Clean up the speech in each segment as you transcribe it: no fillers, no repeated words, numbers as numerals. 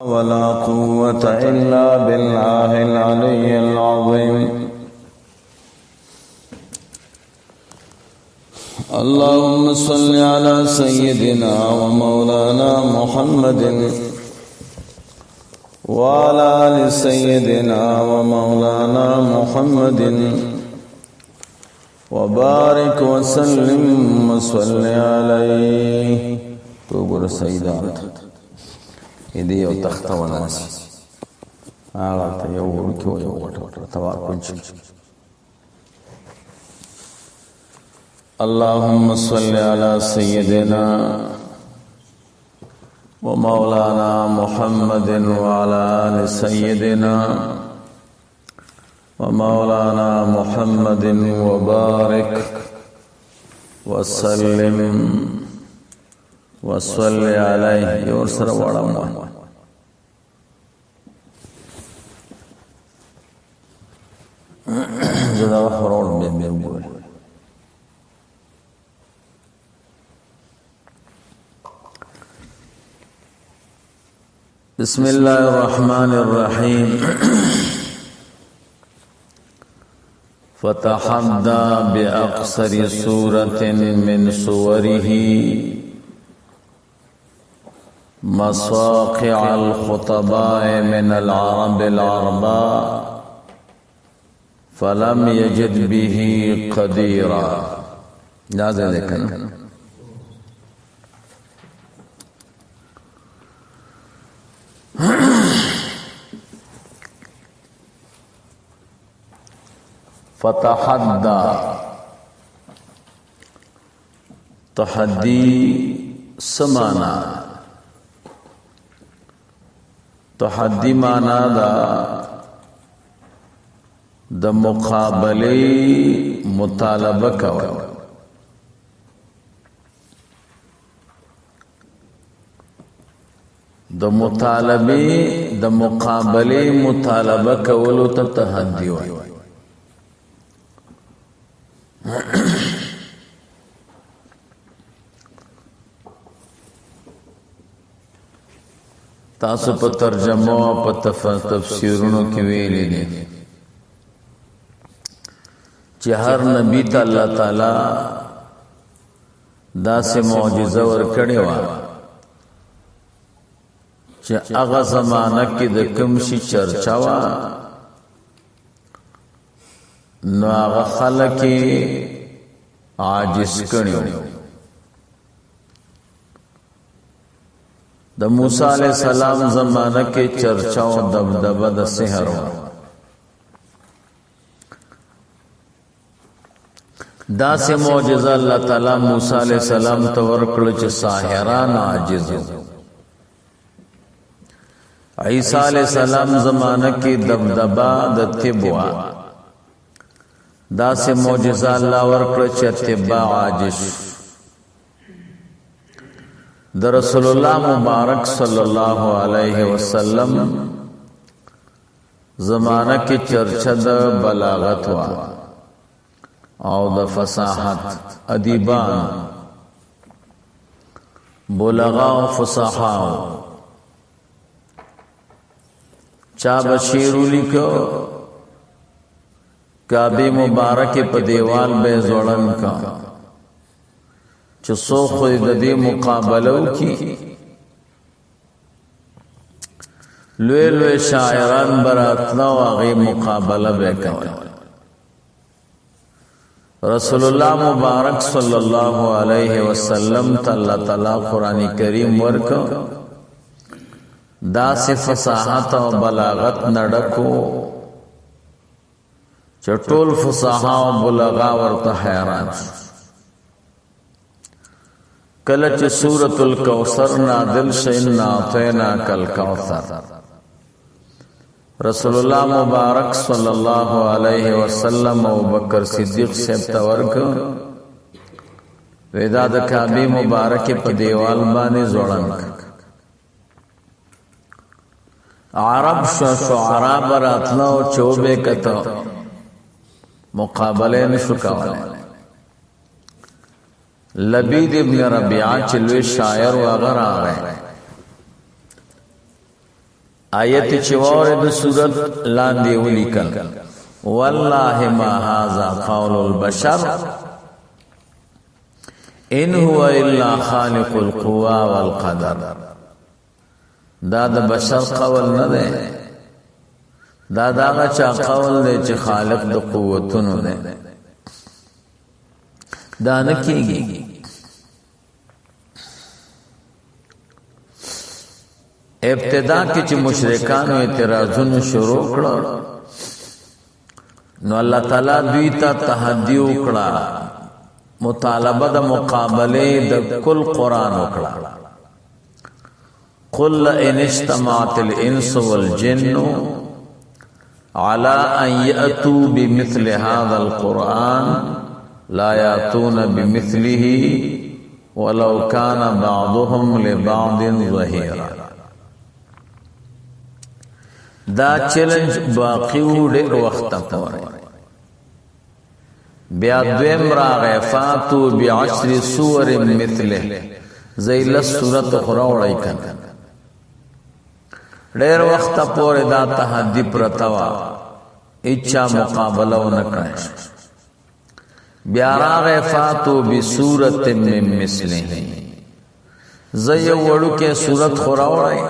ولا قوة إلا بالله العلي العظيم. اللهم صل على سيدنا ومولانا محمد وعلى آل سيدنا ومولانا محمد وبارك وسلم وصل عليه. توبر سيدات إذا يتخطى وناس آغا تيوم كيو يوم تواكل. اللهم صل على سيدنا ومولانا محمد وعلى آل سيدنا ومولانا محمد وبارك وسلم وصل عليه. يورسر وڑم زدا فرول بیم بول. بسم الله الرحمن الرحيم. فتحدى بأقصر سورة من سوره مصاقع الخطباء من العرب العرباء فلم يجد به قديرا. لازم ذكرنا فتحدى تحدي سمانا. تحدي مانا دا مقابله مطالبه کول. دا مطالبه دا مقابله مطالبه کولو ته تحدي وایي. تاسو په ترجمه او په تفسیرونو کې ویلي دي چې هر نبی ته الله تعالی داسې معجزه ورکړې و چې هغه زمانہ کې د کوم شي چرچا و نو هغه خلک عاجز کړي. د موسی علیہ السلام زمانہ کې چرچا او دبدبه د سحر و. دا سه معجزه الله تعالی موسی علیہ السلام ته ورکړل چې ساحران عاجز و. عیسی علیہ السلام زمانہ کې دبدبه د تبوا. دا سه معجزه الله ورکړل چې تبا عاجز. در رسول الله مبارک صلی الله علیه وسلم زمانہ کې چرچا د بلاغت وا او د فصاحت. ادیبان بلغا او فصاحا چا بشیر لیکو کعبه مبارک په دیوال به زوړن کا چې سو خو د دې مقابله وکي. لوی لوی شاعران براتنا او هغه مقابله وکول. رسول الله مبارک صلی الله علیه وسلم تعالی قرآن کریم ورکو دا سے فصاحت او بلاغت نډکو چټول فصاحا او بلغا ورته حیران. کله چې سورۃ الکوثر نازل شین اعطینا کل کوثر رسول الله مبارک صلی الله علیه وسلم او بکر صدیق صاحب تورک ودا د کعبه مبارک په دیوال باندې زوړن. عرب شعراء براتنا او چوبه کته مقابله نشو کولای. لبید ابن ربیعہ چلوے شاعر و اگر آگئے آیت چوار د صورت لاندې ولیکل والله ما هذا قول البشر ان هو الا خالق القوا والقدر. دا د بشر قول نه ده، دا داغه چا قول دی چې خالق د قوتونو ده. دا نه کیږي. ابتدا کې چې مشرکانو اعتراضونه شروع کړل نو الله تعالی دوی ته تحدي وکړه، مطالبه د مقابله د کل قران وکړه. قل ان اجتمعت الانس والجن على ان ياتوا بمثل هذا القران لا ياتون بمثله ولو كان بعضهم لبعض ظهيرا. دا چیلنج باقی و ډېر وخت پورې. بیا دویم راغی فاتو بعشر سور مثله، زیل سورت خراوړی کړه. ډېر وخت پورې دا تحدي پرتاوا، اچھا مقابله ونکړه. بیا راغی فاتو بسورت من مثله، زې وړو کې سورت خراوړی.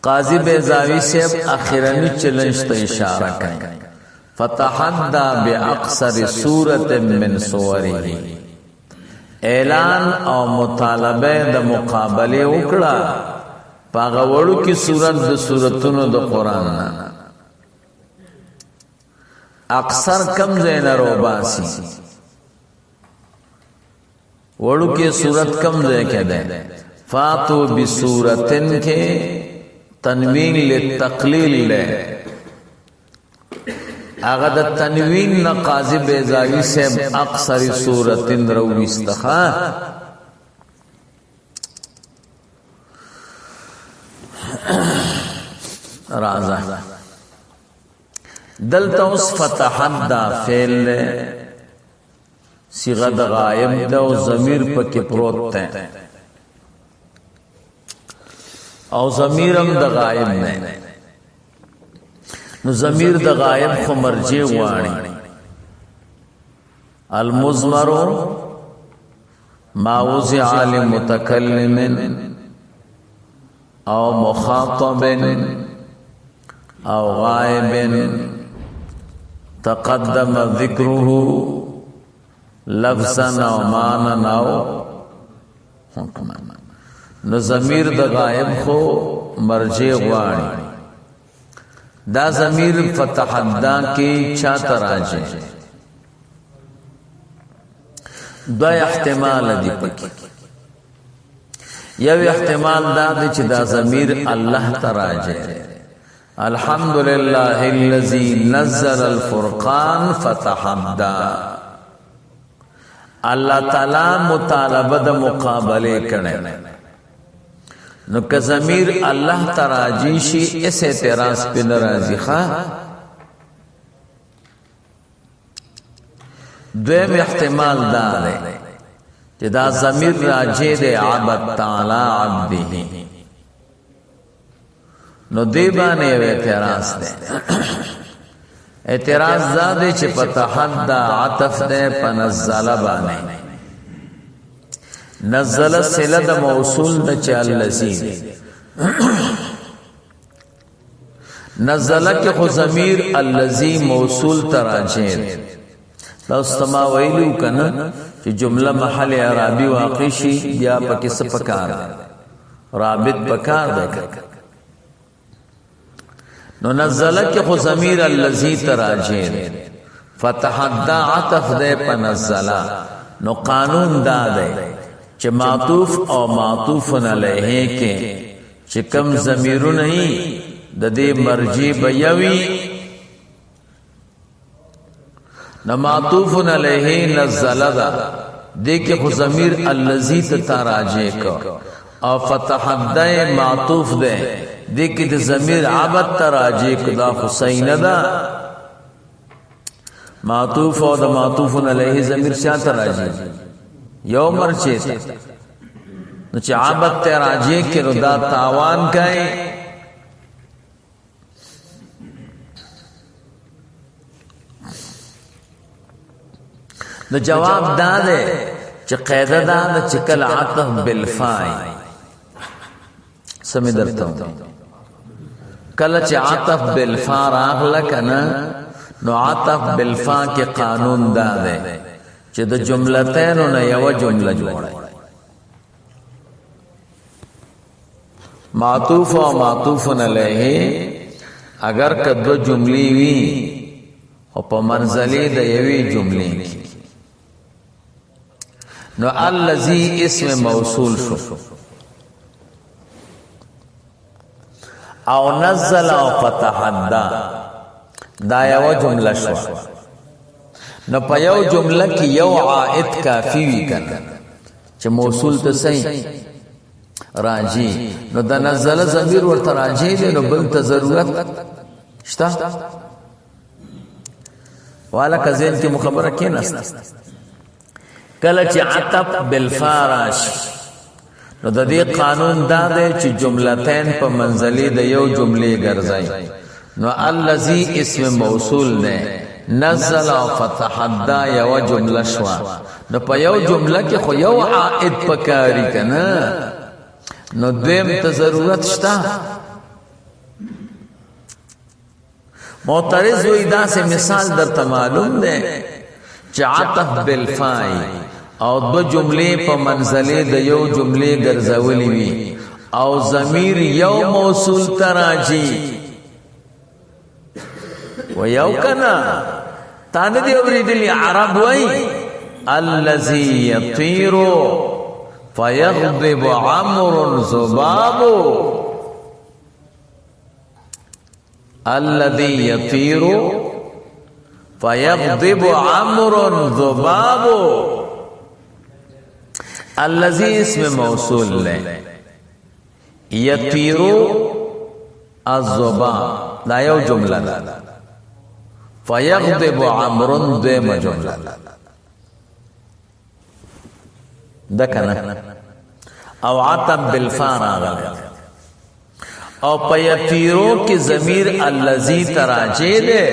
قاضی بیضاوی صاحب اخرانی چیلنج ته اشاره کوي فتحدى باقصر سوره من سوره. اعلان او مطالبه د مقابله وکړه پاغه وړو کې سورت د سورتونو د قران نه. اکثر کم زین روباسی وړو کې سورت کم ځای کې ده. فاتو بسورتن کې تنوین للتقلیل لے، اگا دا تنوین نا قاضی بیضاوی سیب اقصر صورتن روی استخا. رازا دلتا اس فتحدہ فیل لے، صیغہ دا غائب دا و ضمیر پا کی پروت تے او ضمیرم د غائب نه. نو ضمیر د غائب خو مرجع واړي. المضمر ما وضع لمتکلم او مخاطب او غائب تقدم ذکره لفظا او معنى او حکما. نو ضمیر د غائب خو مرجع غواړي. دا ضمیر فتحدا کې چاته راځي. دا احتمال دی پکې. یو احتمال دا دی چې دا ضمیر الله ته راځي. الحمدلله الذي نزل الفرقان فتحدا. الله تعالی مطالبه د مقابله کړي. نو که ضمیر الله تراجی شي اس اعتراض په ناراضی ښا. دویم احتمال دا دی چې دا ضمیر راجی دی عبد تعالی عبده. نو دی باندې اعتراض دی. اعتراض دا دی چې فتحدى عطف دی په نزل باندې. نزل صله د موصول د چا الذی نزل کې خو ضمیر الذی موصول تراجه. دا استما ویلو کنه چې جمله محل اعرابی واقع شي بیا پکې څه پکار رابط پکار ده. نو نزل کې خو ضمیر الذی تراجه فتحدى عطف ده په نزل. نو قانون دا ده چې معطوف او معطوف علیه کې چې کم ضمیرونه ای د دې مرجع بیوي. نو معطوف علیه نزل دا دې کې خو ضمیر الذی تراجع کو او فتحدى معطوف ده دې کې د ضمیر عبد تراجع کو. دا حسین دا معطوف او د معطوف علیه ضمیر شاته راځي یو مرچه نو چې عابد ته راجع کې نو دا تاوان کوي. نو جواب دا ده چې قاعده دا ده چې کله عطف بالفاء سمې درته کله چې عطف بالفاء راغله کنه نو عطف بالفاء کې قانون دا ده چې د جملتين نه یو جمله جوړه معطوف او معطوف علیه اگر کدو جملې وي او په منزله د یوې جملې کې نو الذي اسم موصول شو او نزل او فتحدا دا یو جمله شو. نو په یو جمله کې یو عائد کافی وی کنه چې موصول ته صحیح راجی نو د نزل ضمیر ورته راجی دی نو بل ته ضرورت شته والا کزین کې مخبره کې نست کله چې عطف بالفارش نو د دې قانون دا دی چې جملتين په منزله د یو جملې ګرځي نو الذي اسم موصول نه نزل او فتحدا یو جمله شو نو په یو جمله کې خو یو عائد پکاري کنه نو دیم ته ضرورت شته. معترض وی دا سے مثال در معلوم دے چې عطف بالفاء او دو جملې په منزله د یو جملې ګرځولې وي او ضمیر یو موصول تراجی و یو کنا تانه دی اوریدلی عرب وای الذي يطير فيغضب عمرو ذباب الذي يطير فيغضب عمرو ذباب الذي اسم موصول له يطير الذباب لا یو جمله ده فيغضب عمرو دیم جمله ده کنه او عطف بالفاء راغله او پیتیرو کی ضمیر الذی تراجی دے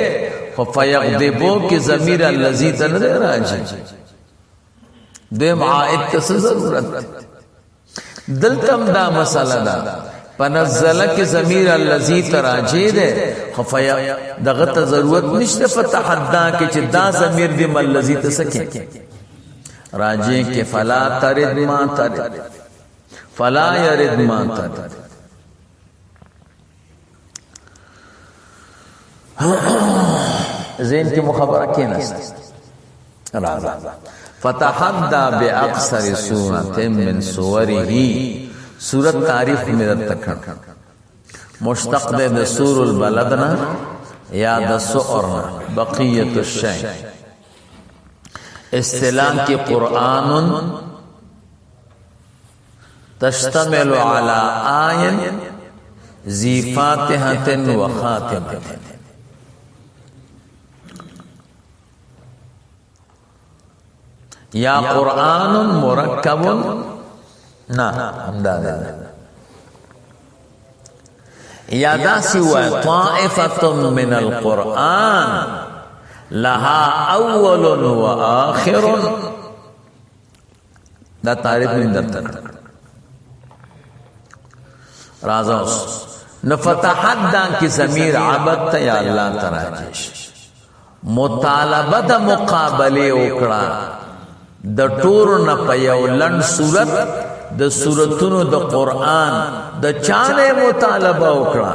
او فیغضبو کی ضمیر الذی تراجی دیم عائد کس ضرورت دلتم دا مسئلہ دا پنزل کی ضمیر الذی تراجی دے او دغت ضرورت نشتے فتحدا کی چی دا ضمیر دیم الذی تسکے راجی کے فلا ترد ما ترد فلا یرد ما ترد زین کی مخابرہ کی نست رازا فتحدى باقصر سورة من سوره سورت تعریف میں تکھن مشتق دے سور البلدنا یا د سؤرنا بقیت الشیء اصطلاح کی قرآن تشتمل على آیَ ذی فاتحة و خاتمة یا قرآن مرکب نا امداد یا داسی و طائفة من القرآن لها اول و آخر دا تعریف من در تک رازوس نفتحدہ کی ضمیر عبد یا اللہ تراجش مطالبہ دا مقابلے اکڑا د ټورو نه په یو لنډ صورت د سورتونو د قرآن د چانه مطالبه وکړه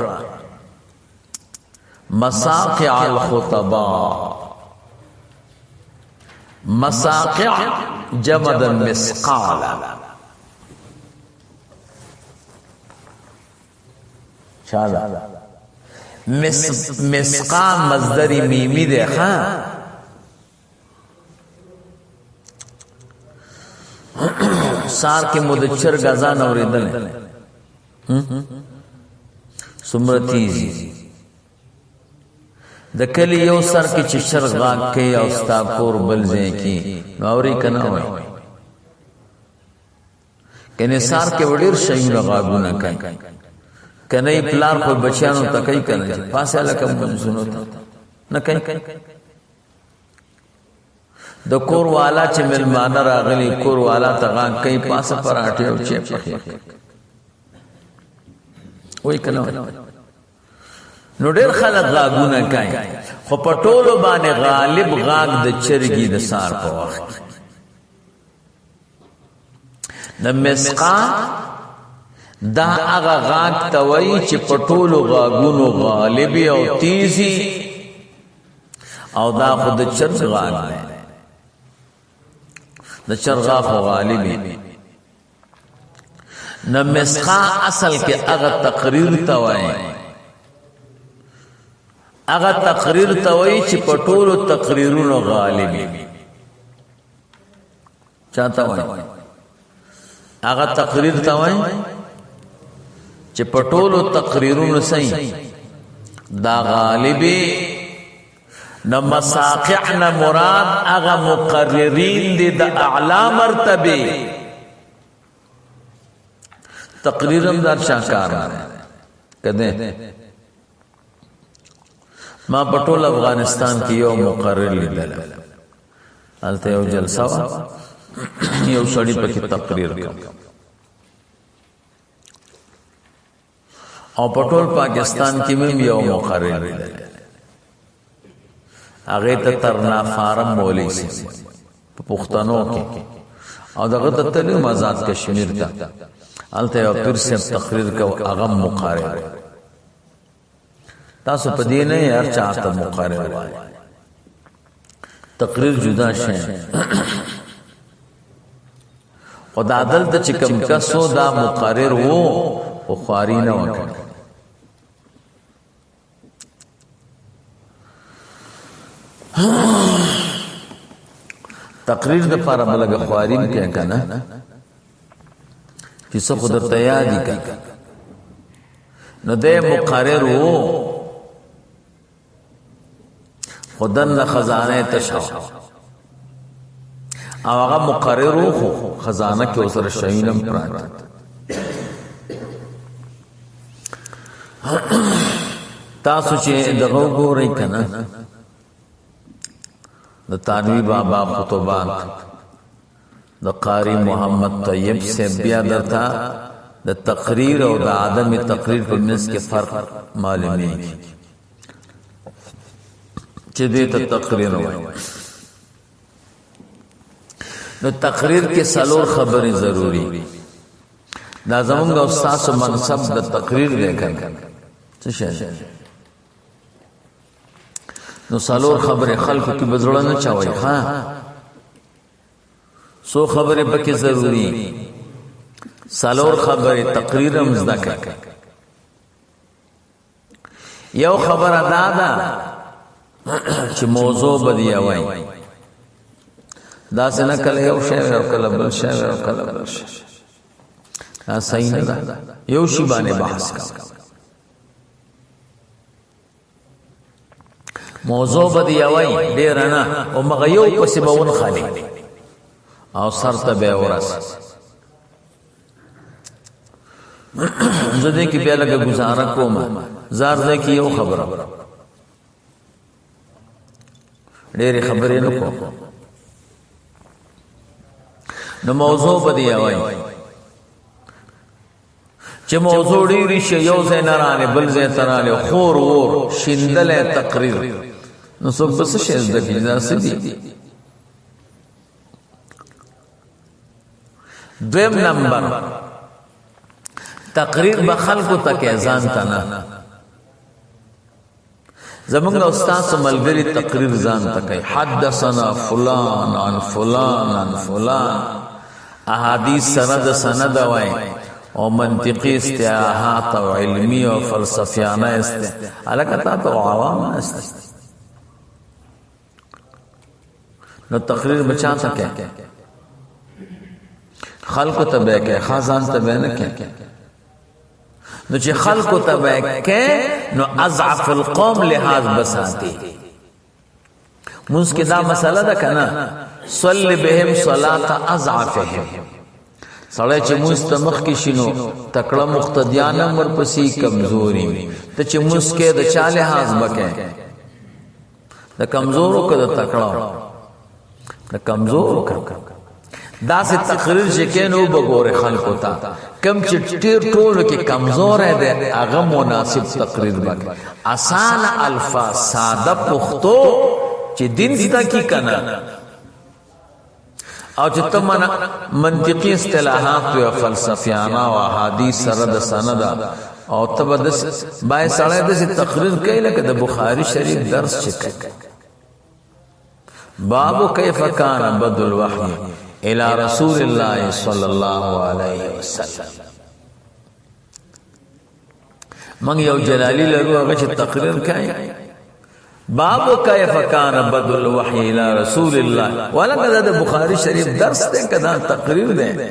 مساقع الخطباء مساقع جمع د مسقال چاله مسقال مصدر میمی ده ها سار کے مدچر گزان اوریدل سمرتیزی د کلی یو سر کې چې شرغ کې او ستا کور بل ځای کې نو اوري کنه وای انحصار کې وړیر شیونه غابونه کوي کنه پلار خو بچیانو تکای کنه پاسه لکه سنو نه کوي د کور والا چې ملمانه راغلي کور والا تغان کوي پاسه پراټه او چې پخې وای کنه نو ډېر خلک غاګونه کوي خو په ټولو باندې غالب غاګ د چرګي د سار په وخت د مسقا دا هغه غاګ توي چې په ټولو غاګونو غالب او تیزي او دا خود چرګ غاګ دی د چرغاف غالبی نو مسقا اصل کې هغه تقریر توای هغه تقریر توای چې په ټولو تقریرونو غالبی چاته وای هغه تقریر توای چې په ټولو تقریرونو صحیح دا غالبی نو مساقعنا مراد اغا مقررین دی دا اعلا مرتبه تقریرم در شاکار کده ما پټول افغانستان کی یو مقرر لیدل الته یو جلسه یو سړی پکې تقریر کوي او پټول پاکستان کې مې یو مقرر لیدل هغه ته ترنا فارم مولوی سي په پښتنو کې او دغه ته تلو آزاد کشمیر ته الته یو پیر سے تقریر کو هغه مقرر تاسو په دې نه هر چاته مقرر وای تقریر جدا شي خدای عدل ته چې کوم کسو دا مقرر وو او خواري نه وکړ تقریر د پاره بلګه خواریم کې کنه چې څه خود ته یادی کا نو د مقرر وو خدن خزانه تشو او هغه مقرر وو خزانه کې اوسره شینم پراته تاسو چې دغه ګورئ کنه د تانوی بابا خطبات د قاری محمد طیب سے بیا درتا د تقریر او د عدم تقریر په منځ کې فرق معلومي چې دې ته تقریر وایي نو تقریر کې سلور خبرې ضروری دا زمونږ استاد منصب د تقریر لیکل څه شي نو سالور خبره خلکو کې بزړه نه چاوي ها سو خبره پکې ضروری سالور خبره تقریر هم زده یو خبره دادا چې موضوع بدی وای دا څنګه کله یو شی او کله بل شی او کله بل شی دا صحیح نه ده یو شی باندې بحث کا موضوع بدی وای ډیر نه او مغیو پس بهون خالی او سر ته به ورس زده کی بیا لګه گزاره کوم زار ده کی یو خبره ډېر خبرې نه کوم نو موضوع بدی وای چې موضوع ډېری شی یو ځای نه رانه بل ځای ترانه خور ور شیندل تقریر نو څوک بس شي د فیضا سدي دویم نمبر تقریر به خلکو تک اذان تنا زمونږ استاد ملګری تقریر ځان تکي حدثنا فلان عن فلان عن فلان احادیث سند وای او منطقی استعاحات او علمی او فلسفیانه الکتا تو عوام است نو تقریر بچا سکے خلق تبع کے خازان تبع نہ کہ نو چې خلق تبع کې نو اضعف القوم لحاظ بساتی مسکدا مسئلہ ده کنه صلی بهم صلاه اضعفهم سړی چې مستمخ کې شینو تکړه مقتدیان امر پسې کمزوري ته چې مسکه د چاله حاز بکې د کمزورو کده تکړه د کمزورو کده دا سے تقریر شکینو بګوره خلق ہوتا کم چې ټیر ټول کې کمزور دی هغه مناسب تقریر وکړي آسان الفاظ ساده پختو چې دین ستا کی کنا او چې تمنا منطقي اصطلاحات او فلسفیانه او احادیث سره د سند او تبدس بای سره د تقریر کوي لکه د بخاری شریف درس چکه باب کیف کان بد الوحی الى رسول الله صلی الله علیه وسلم من یو جلالی لرو هغه چې تقریر کوي باب کیف کان بد الوحی الى رسول الله ولکه د بخاری شریف درس ته کدا تقریر ده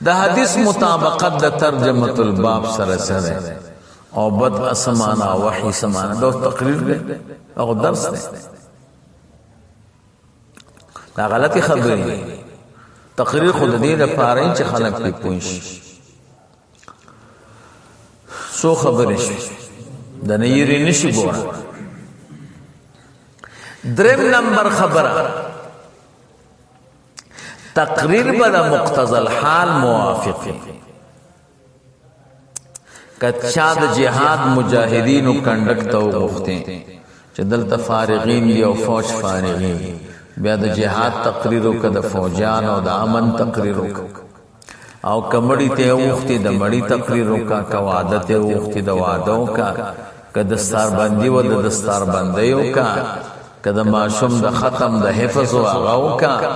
د حدیث مطابقت د ترجمه الباب سره سره او بد اسمانه وحی سمانه د تقریر ده او درس ده دا غلطی خبرې تقریر خود دې لپاره چې خلک په پوښ سو خبرې د نه یری نشي ګور دریم نمبر خبره تقریر بلا مقتضى الحال موافق کچا د جهاد مجاهدینو کنډکټ او غوښته چې دلته فارغین یو فوج فارغین بیا د جهاد تقریر وکړه د فوجان او د امن تقریر وکړه او کمړی ته وختي د مړی تقریر وکړه کا وعده ته وختي د وعده وکړه ک دستار بندي و د دستار بندي وکړه ک د ماشوم د ختم د حفظ او هغه وکړه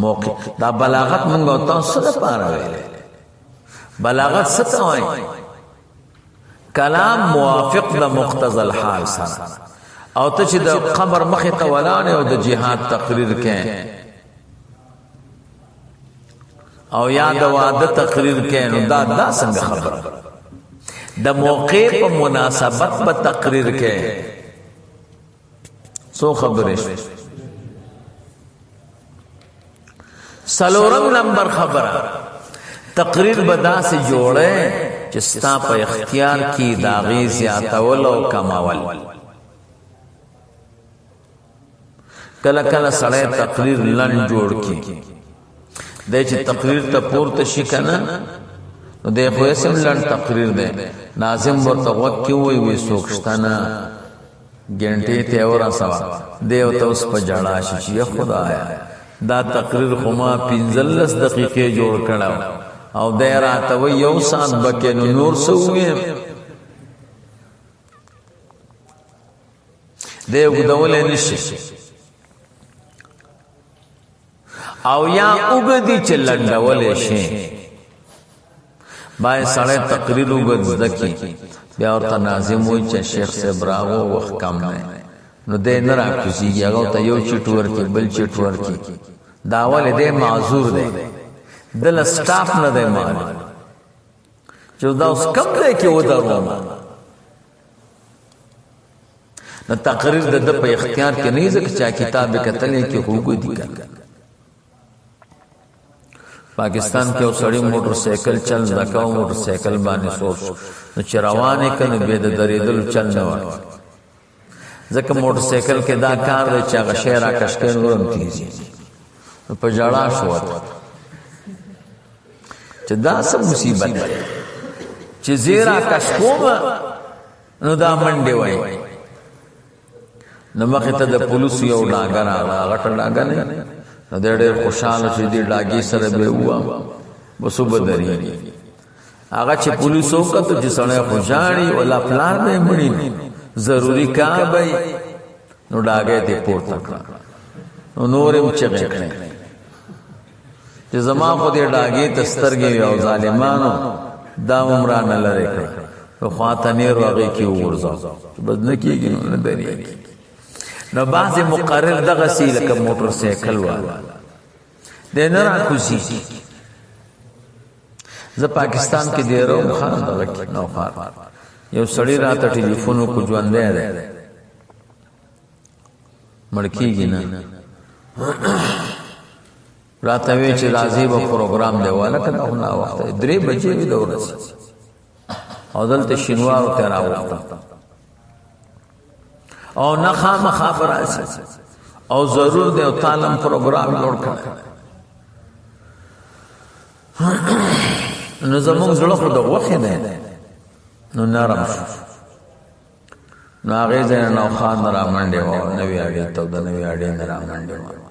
موقع دا بلاغت موږ تاسو ته پاره ویل بلاغت څه ته وایي کلام موافق د مقتضى الحال سره او ته چې د قبر مخې ته ولانه او د جهاد تقریر کې او یا د واده تقریر کې نو دا څنګه خبره د موقع په مناسبت په تقریر کې سو خبره سلورم نمبر خبره تقریر بدا سے جوړه چې ستا په اختیار کې داغي زیاتول او کماول کله کله سړی تقریر لن جوړ کی د چې تقریر ته پورته شي کنه نو د خو اسم لن تقریر ده ناظم ورته وکي وي سوکشتنه ګنټه ته اورا سوا دیو ته اوس په جړا شي خدایا دا تقریر خو ما 15 دقیقې جوړ کړو او د راته و یو سات بکې نور سوې دیو غدول نشي او یا وګدي چې لنډول شي بای سړی تقریر وګد ذکی بیا ورته ناظم وای چې شیخ صاحب راو وخت کم نه نو دې نه راکوزیږي هغه ته یو چټور کې بل چټور کې داول دې معذور دی دل سټاف نه دی مال چې دا اوس کم دی کې و درو نو تقریر د په اختیار کې نه ځکه چې کتاب کتلې کې هوګو دي پاکستان کې اوسړی موټر سایکل چل دکاو موټر سایکل باندې سوچ نو چروانه کنه به د درېدل چل نه و ځکه موټر سایکل کې دا کار دی چې هغه شهر کشکین ورم تیزی په جړا شو چې دا سم مصیبت ده چې زیرا کشکوم نو دا منډه وای نو مخه ته د پولیس یو ډاګر هغه ډاګر نه نو ډېر خوشاله چې دې ډاګي سره به وام وسو بدري هغه چې پولیس وکړه چې سړی خوشاړي ولا پلان به مړی ضروری کا به نو ډاګه ته پورته کړ نو نورم چغې کړې چې زما خو دې ډاګي تسترګي او ظالمانو دا عمران لره کړ نو خاطنه روغي کې ورځو بس نه کېږي نو نه دري نو بعض مقرر دغه سیله ک موټر سایکل والا د نه را کوزي ز پاکستان کې ډیرو خان دغه نو خار یو سړی راته ټلیفون کو ژوند دی مړکیږي نه راته وی چې راځي به پروګرام دی والا کنه خو نه وخت 3 بجې وی دورس او دلته شینوار ته راوړم او نه خامخا براسي او ضرور دی او تعلم پروګرام جوړ کړ نو زموږ زړه خو د وخت دی نو نرم شو نو هغه ځای نو خان را منډه و نوې اړې ته د نوې اړې را منډه و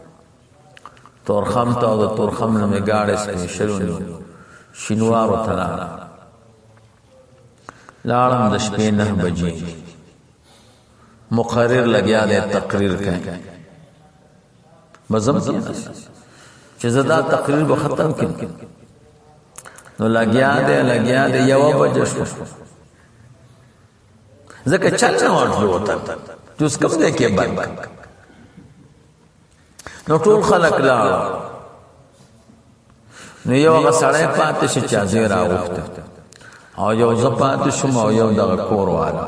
تورخم ته د تورخم نه گاړې سپیشل شینوار ته لاړم د شپې 9 بجې مقرر لګیا دی تقریر کوي مزم چې زدا تقریر به ختم کړي نو لګیا دی 1 بجې شو ځکه چل نه ورته وته چې اوس کوم دی کې بند نو ټول خلک لاړ نو یو هغه سړی پاتې شي چې ازیر راوخته او یو زه پاتې شوم او یو دغه کور والا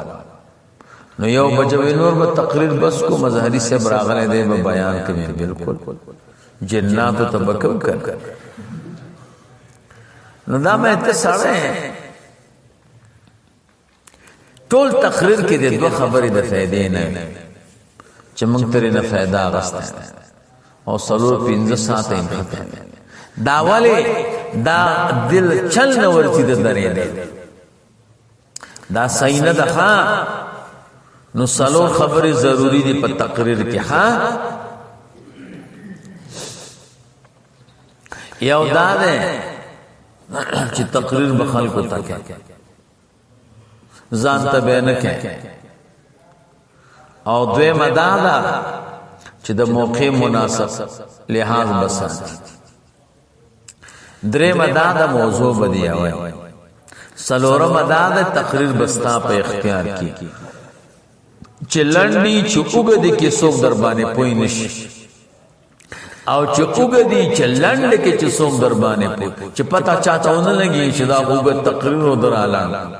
نو یو بجوی نور به تقریر بس کو مظهری صاحب راغلی دی به بیان کوي بالکل جناتو ته بکم کړ نو دا مې ته سړی ټول تقریر کې د دوه خبرې د فائدې نه چې موږ ترې نه فائدہ غوښته او سلور 15 ساعت یې ختم دا ولی دا دل چل نه ورتی د درې دی دا صحیح نه ده نو سلور خبرې ضروری دي په تقریر کې یو دا ده چې تقریر به خلکو ته کوي ځان ته به نه کوي او دویمه دا ده چې د موقع مناسب لحاظ بسات درېمه دا د موضوع بدی وای سلورمه دا د تقریر بستا په اختیار کې چې لنډي چې وګدي کې څوک در باندې پوي نشي او چې وګدي چې لنډ کې چې څوک در باندې پوي چې پتا چاته ونه لګي چې دا وګد تقریر و در اعلان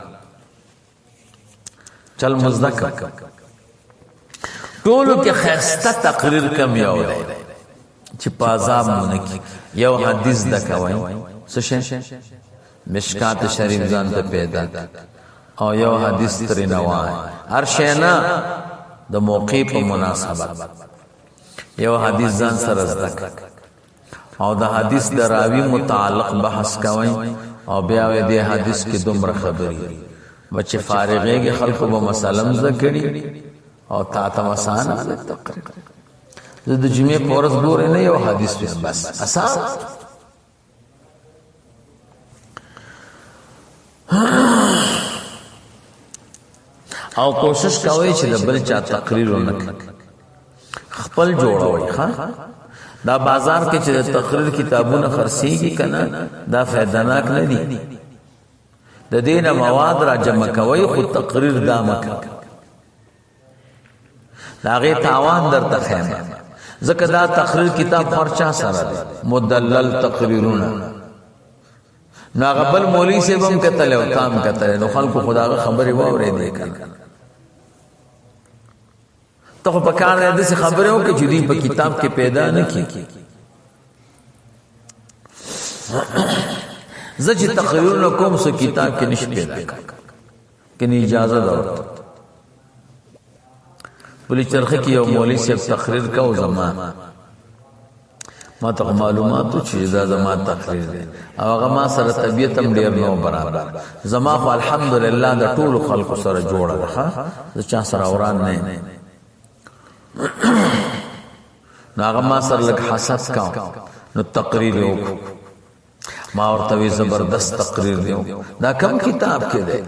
چل مزدک ټولو کې خسته تقریر کم یو دی چې پازاب مونږ یو حدیث د کوي څه شي مشکات شریف ځان ته پیدا او یو حدیث تر نه وای هر شی نه د موقع په مناسبت یو حدیث ځان سره زده او د حدیث د راوی متعلق بحث کوي او بیا دې حدیث کې دومره خبري بچ فارغېږي خلکو به مسلم زکړي او تا ته آسان تقریر زه د جمعې په ورځ ګورې نه یو حدیث بس آسان او کوشش کوي چې د بل چا تقریر ونه خپل جوړوي دا بازار کې چې د تقریر کتابونه خرڅيږي کنه دا فائدناک نه دي د دینه مواد را جمع کوي خو تقریر دا مکه داغه تاوان در تخیمه ځکه دا تقریر کتاب خرچا سره مدلل تقریرونه نو غبل مولوی سے بم کتل او کام کتل نو خلکو خدای خبري ووري دی کنه ته په کار دې څه خبره او کې جدي په کتاب کې پیدا نه کی زج تقریرونه کوم سو کتاب کې نش پیدا کني اجازه ده بلی چرخه کې یو مولوی سے تقریر کو زمان ما ته معلوماتو چې دا زما تقریر دی او هغه ما سره طبيعت هم ډیر نو برابر زما خو الحمدلله د ټول خلکو سره جوړه ده زه چا سره اوران نه نو هغه ما سره لک حسد کا نو تقریر وکړو ما ورته زبردست تقریر دیو دا کم کتاب کې دی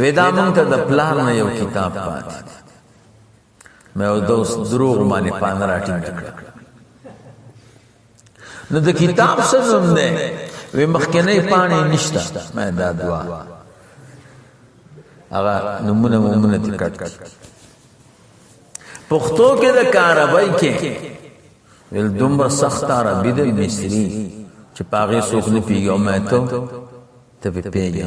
ودا مونږ ته د پلان نه یو کتاب پات مې او دوست دروغ باندې پان راټینګ کړ نو د کتاب سره نه وي مخکنه پانی نشتا مې دا دعا هغه نمونه تکټ پښتو کې د کارابای کې ول دومره سخت عربي د مصری چې پاغه څوک نه پیږي او مې ته پیږي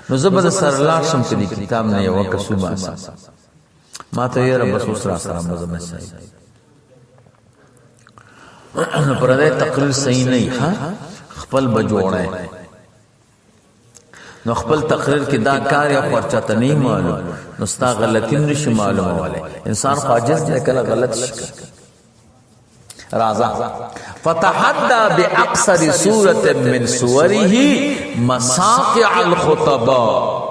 نو زبر سرلار شم چې کتاب نه یو کسوبه ما ته یې رب سوسرا سره مزه پردې تقریر صحیح نه ها خپل بجوړه نو خپل تقریر کې دا کار یا پرچاته نه معلوم نو ستا غلطی نشي معلومه والے انسان عاجز دی کله غلط شي رازا فتحدى باقصر سوره من سوره مساقع الخطباء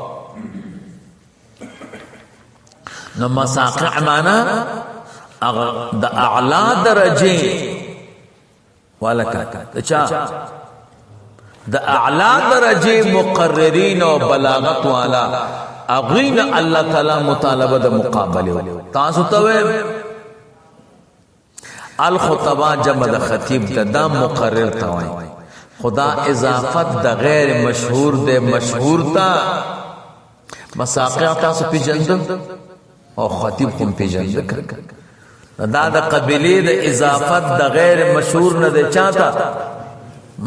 نو مساقع معنا د اعلى درجه ولکا اچھا د اعلى درجه مقررین او بلاغت والا اغین الله تعالی مطالبه د مقابله تاسو ته الخطباء جمع د خطیب دا مقرر تا وای خدا اضافت د غیر مشهور د مشهور تا مساقع تاسو پیجند او خطیب کوم پیجند دا د قبیله د اضافت د غیر مشهور نه د چاته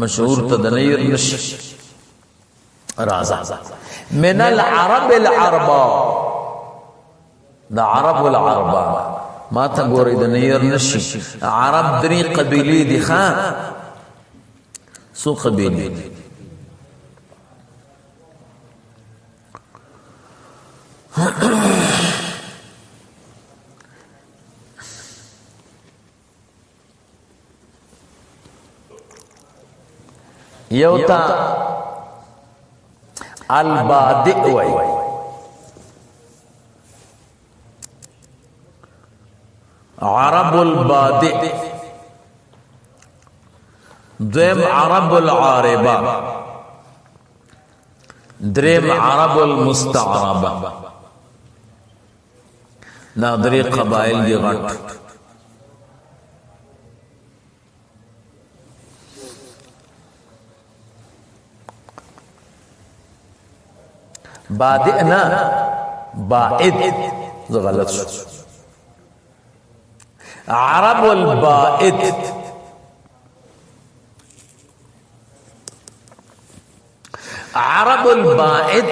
مشهور ته د نیر نشي رازا من العرب العربا د عرب العربا ما ته ګورې د نیر نشي عرب درې قبیله دي خان سو قبیله یوتا البادئ وای عرب البادئ دویم عرب العاربہ دریم عرب المستعربہ نادری قبائل دی غٹ بادئ نا بائد غلط شو عرب البائد عرب البائد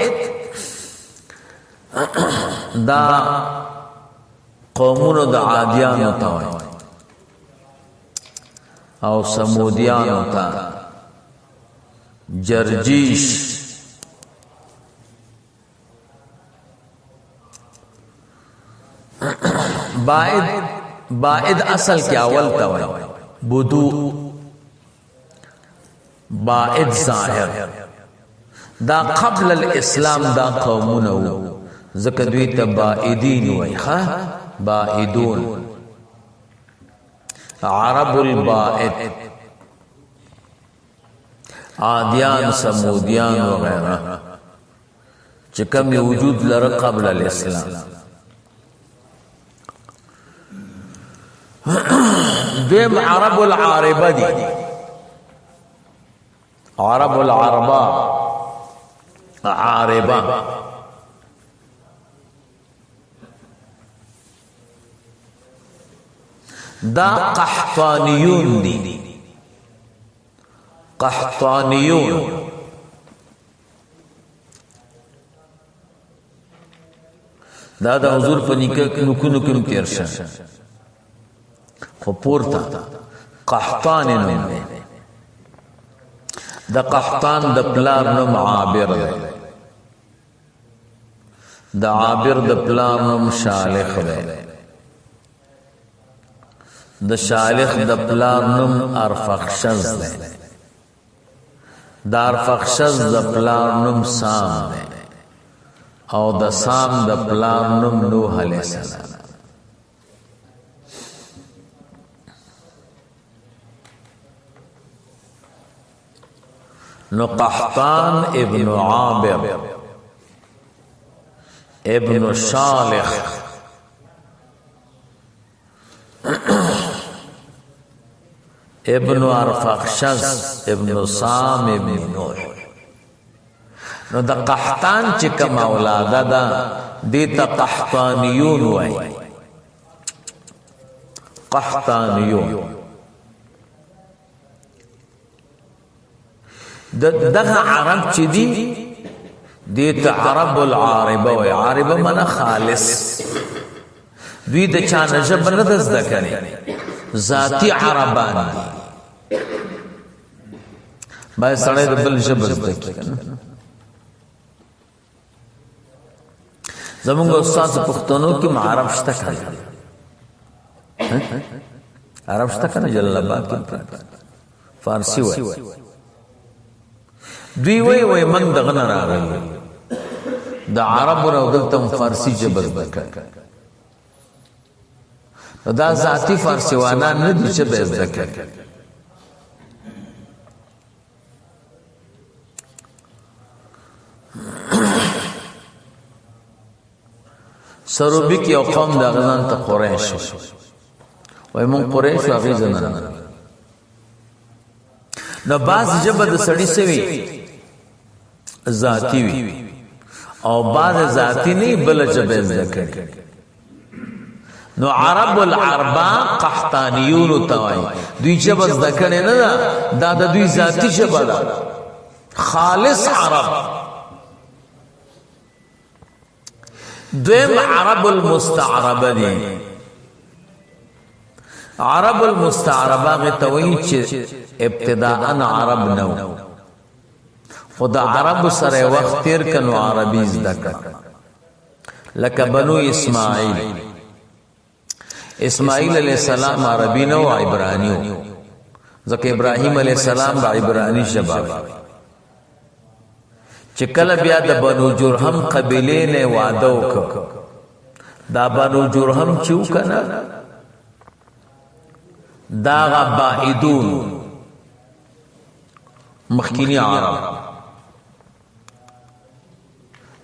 دا قومون دا عادیان ہوتا او سمودیان ہوتا جرجیش بائد اصل کیا اول تاوی بدو بائد ظاہر دا قبل الاسلام دا قومونو زکدوی تا بائدین وی خواہ بائدون عرب البائد عادیان سمودیان وغیرہ چکم وجود لر قبل الاسلام دویم عرب العاربہ دی عرب العربہ عاربہ دا قحطانیون دی قحطانیون دا حضور پا نکو نکم تیرشا خپورتا قحطان نوم دے دا قحطان دا پلار نوم عابر دے دا عابر دا پلار نوم شالخ دے دا شالخ دا پلار نوم ارفخشز دے دا ارفخشز دا پلار نوم سام دے او دا سام دا پلار نوم نوح علیہ السلام نو قحطان ابن عابر ابن شالخ ابن ارفخشز ابن سام ابن نوح نو دا قحطان چکم اولادا دا دیتا قحطانیون وائی قحطانیون دغه عرب چې دی دیت عرب العاربه و عاربه من خالص دوی د چا نجب نه دز دکني ذاتی عربان دي باید سړی د بل ژبه زده کړي کنه. زمونږ استاد پښتنو کې عرب شته کنه، عرب شته کنه، جلال آباد کې فارسی وای. دوی وای من دغه نه راغلی د عربو نه دلته فارسی ژبه زده کړي. دا ذاتی فارسی وانان نه دي چې به زده کړي. سروبی کی او قوم دا غزان تا قریش وای مون قریش هغه زنان نو باز جبه د سړی سوي ذاتی وي او باز ذاتی نه بل جبه ذکر. نو عرب العربا قحطانیون توای دوی جبه ذکر نه دا د دوی ذاتی جبه ده خالص عرب. دویم عرب المستعربه دي. عرب المستعربه غتوی چې ابتداء عرب نو خدا عرب سره وخت تیر کنو عربی زده کړ. لکه بنو اسماعیل، اسماعیل علیہ السلام عربی نو عبرانیو، ځکه ابراهیم علیہ السلام با عبرانی شباب. چې کله بیا د بنو جرهم قبیله نه وعده وکړ، دا بنو جرهم چې وکنه دا غبائدون مخکینی عرب.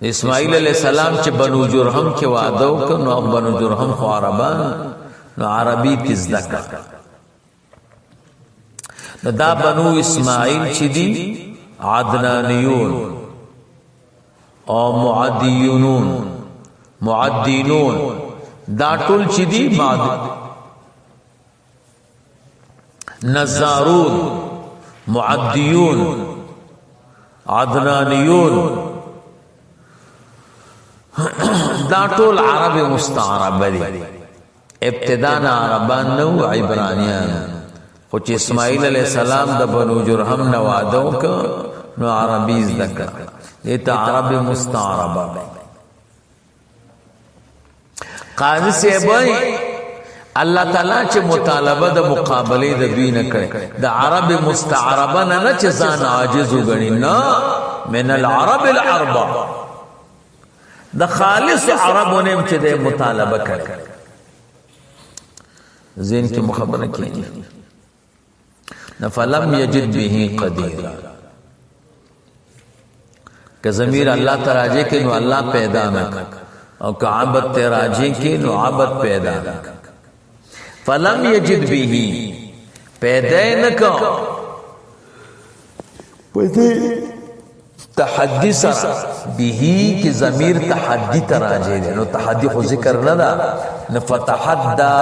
اسماعیل علیہ السلام چې بنو جرهم کې وعده وکړ، نو بنو جرهم خو عربان، نو عربی تزده کړ. دا بنو اسماعیل چې دي عدنانیون او معدینون دا ټول چې دي نزارون معدیون عدنانیون دا ټول عرب مستعرب دي. ابتداء عربان نو عبرانیان، خو چې اسماعیل علیہ السلام د بنو جرهم نه وعده وکړ نو عربی زده کړ. دیتا عرب مستعربه. قاضی صاحب الله تعالی چې مطالبه د مقابله د دوی نه کړي، د عرب مستعربه نه چې ځان عاجز وګڼي، نه من العرب العربه د خالص عربونه چې د مطالبه کړي. زین کی مخبره کړي نفلم یجد به قدیرا. کہ ضمیر اللہ تراجے کے نو اللہ پیدا نہ اور کہ عبد تراجے کے نو عبد پیدا نہ. فلم یجد به پیدا نہ کو پدې تحدی سره به کی ضمیر تحدی تراجے نو تحدی خو ذکر نه دا نو فتحدى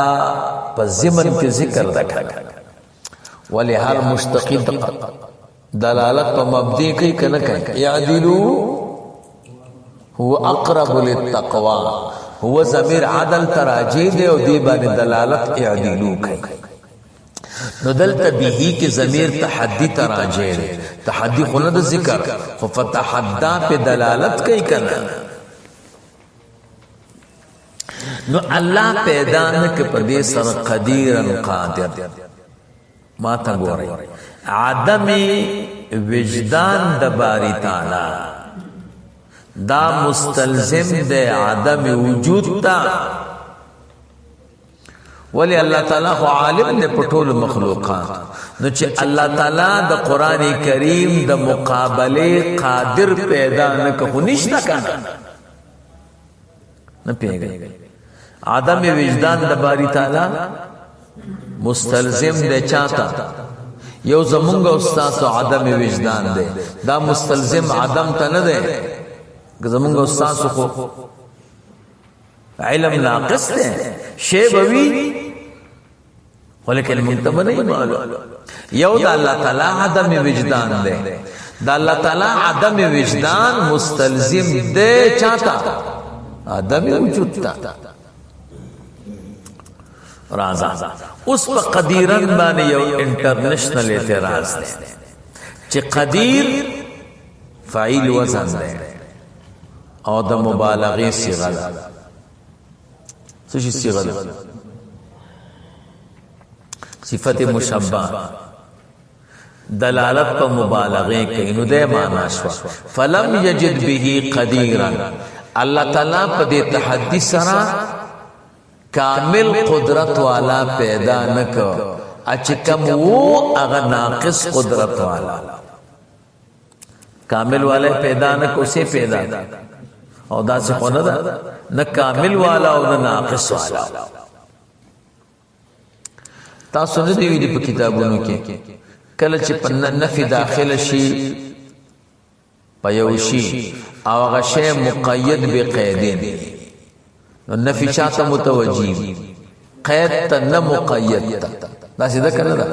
په زمن کې ذکر دکړه. ولی هر مشتقی دلالت په مبدی کوي کنه کوي. یعدلو هو اقرب للتقوى، هو ضمیر عدل تراجی دی او دی باندې دلالت اعدلو کوي. نو دلته به کی ضمیر تحدی تراجی دی، تحدی خو نه د ذکر خو فتحدا په دلالت کوي کنه. نو الله پیدا نه کې په دې سره قدیرن قادر. ما تا ګورئ عدم وجدان د باری تعالی دا مستلزم د عدم وجود تا. ولی الله تعالی خو عالم نه پټول مخلوقات، نو چې الله تعالی د قران کریم د مقابله قادر پیدا نه کو نشتا کنه نه پیږي. عدم وجدان د باری تعالی مستلزم د چاته یو زمونږ استاد عدم وجدان دی، دا مستلزم عدم ته نه دی. زمونږ استاد خو علم ناقص دی، شی بوي ولیکن منتبه نه معلوم. یو د الله تعالی عدم وجدان دی، د الله تعالی عدم وجدان مستلزم دی چاته عدم وجود تا. رازا اوس په قدیرن باندې یو انټرنیشنل اعتراض دی چې قدیر فاعل وزن دی او د مبالغه صيغه ده. څه شي صيغه ده؟ صفت مشبہ دلالت په مبالغه کوي نو د معنا شو. فلم یجد به قدیرا، الله تعالی په دې تحدي سره کامل قدرت والا پیدا نکو، اچ کم وو اغه ناقص قدرت والا. کامل والا پیدا نکو سے پیدا او دا سے خونه ده نه کامل والا او نه ناقص والا. تاسو نه دی ویلي په کتابونو کې کله چې په نفي داخله شي په یو شي او هغه شی مقید بقیدین نو نفي چاته متوجی قید ته نه مقید ته دا سیده کنه دا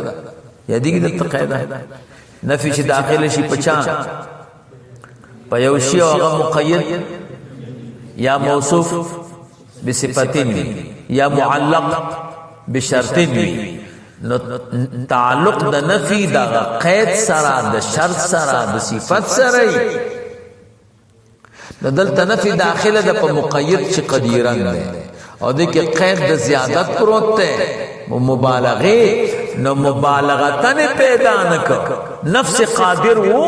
یادی کې د قاعده نفي چې داخله شي پچا په یو شی او هغه مقید یا موصوف بصفتین یا معلق بشرطین نو تعلق د نفي د قید سره د شرط سره د صفت سره دلته نفي داخله د په مقید چې قدیرن ده او د کې قید د زیادت پروت ده مبالغه نو مبالغتن پیدا نکو نفس قادر وو.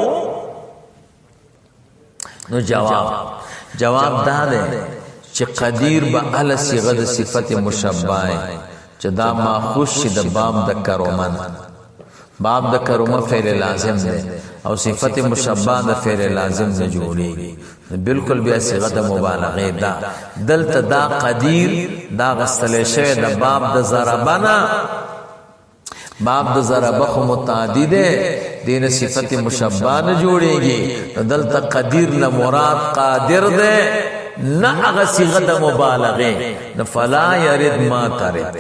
نو جواب دا ده چې قدیر به ال صيغه د صفت مشبہ چې دا ماخوذ شي د باب د کرومن. باب د کرومه فعل لازم ده او صفت مشبہ د فعل لازم نه جوړيږي بالکل بیا صيغه د مبالغه ده. دلته دا قدیر دا غسل شوی د باب د ضربنا، باب د ضربه خو متعدی ده دین صفت مشبہ نه جوړيږي. دلته قدیر نه مراد قادر ده نه هغه صيغه د مبالغه نه فلا يرد ما ترد.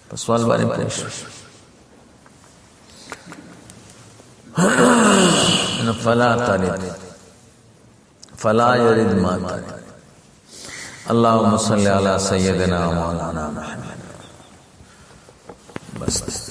پس سوال باندې پوښتنه نه فلا ترد فلا يرد ما ترد. اللهم صل على سيدنا مولانا محمد. بس